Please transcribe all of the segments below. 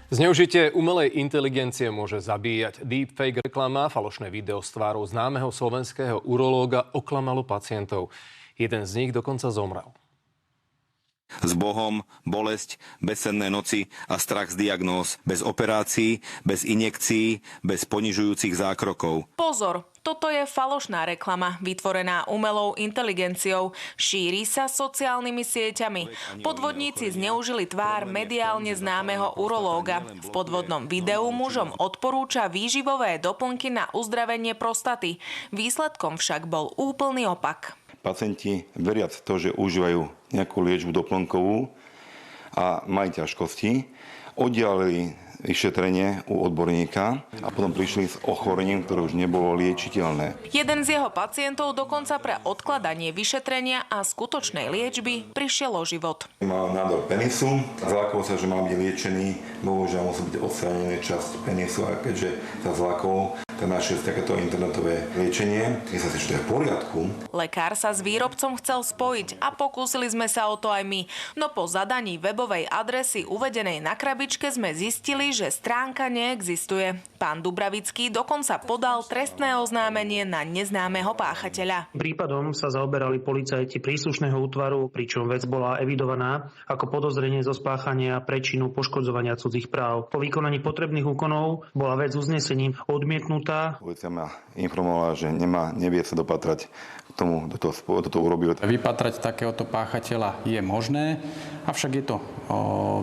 Zneužitie umelej inteligencie môže zabíjať. Deepfake reklama, falošné video s tvárou známeho slovenského urológa oklamalo pacientov. Jeden z nich dokonca zomrel. S Bohom, bolesť, bezsenné noci a strach z diagnóz, bez operácií, bez injekcií, bez ponižujúcich zákrokov. Pozor, toto je falošná reklama, vytvorená umelou inteligenciou. Šíri sa sociálnymi sieťami. Podvodníci zneužili tvár mediálne známeho urológa. V podvodnom videu mužom odporúča výživové doplnky na uzdravenie prostaty. Výsledkom však bol úplný opak. Pacienti veriac to, že užívajú nejakú liečbu doplnkovú a majú ťažkosti, oddialili vyšetrenie u odborníka a potom prišli s ochorením, ktoré už nebolo liečiteľné. Jeden z jeho pacientov dokonca pre odkladanie vyšetrenia a skutočnej liečby prišiel o život. Mal nádor penisu, zlákol sa, že mal byť liečený, bohužiaľ musí byť odstránené časť penisu a keďže sa zlákol, tak našiel takéto internetové liečenie. Keď sa si, že to je v poriadku. Lekár sa s výrobcom chcel spojiť a pokúsili sme sa o to aj my. No po zadaní webovej adresy uvedenej na krabičke sme zistili, že stránka neexistuje. Pán Dubravický dokonca podal trestné oznámenie na neznámeho páchateľa. Prípadom sa zaoberali policajti príslušného útvaru, pričom vec bola evidovaná ako podozrenie zo spáchania prečinu poškodzovania cudzích práv. Po vykonaní potrebných úkonov bola vec uznesením odmietnutá. Polícia ma informovala, že nevie sa dopatrať k tomu, kto to urobil. Vypatrať takéhoto páchateľa je možné, avšak je to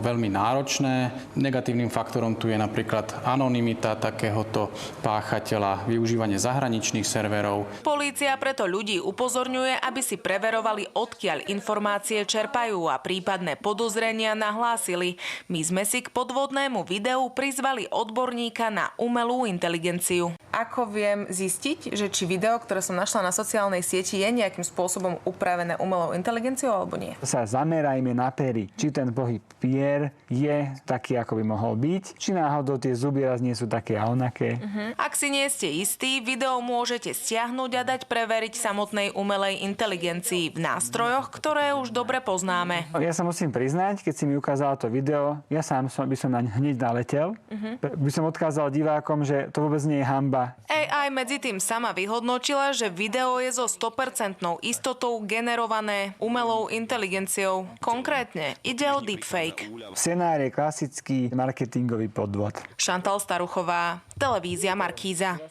veľmi náročné. Negatívnym faktorom tu je napríklad anonymita takéhoto páchateľa, využívanie zahraničných serverov. Polícia preto ľudí upozorňuje, aby si preverovali, odkiaľ informácie čerpajú a prípadné podozrenia nahlásili. My sme si k podvodnému videu prizvali odborníka na umelú inteligenciu. Ako viem zistiť, že či video, ktoré som našla na sociálnej sieti, je nejakým spôsobom upravené umelou inteligenciou alebo nie? Sa zamerajme na pery. Či ten pohyb pier je taký, ako by mohol byť, či náhodou tie zuby raz nie sú také a onaké. Ak si nie ste istí, video môžete stiahnuť a dať preveriť samotnej umelej inteligencii v nástrojoch, ktoré už dobre poznáme. Ja sa musím priznať, keď si mi ukázala to video, ja sám by som naň hneď naletel. By som odkázal divákom, že to vôbec nie je hanba. AI medzi tým sama vyhodnotila, že video je so 100% istotou generované umelou inteligenciou. Konkrétne ide o deepfake. Scenár je klasický marketingový podvod. Šantal Staruchová, televízia Markíza.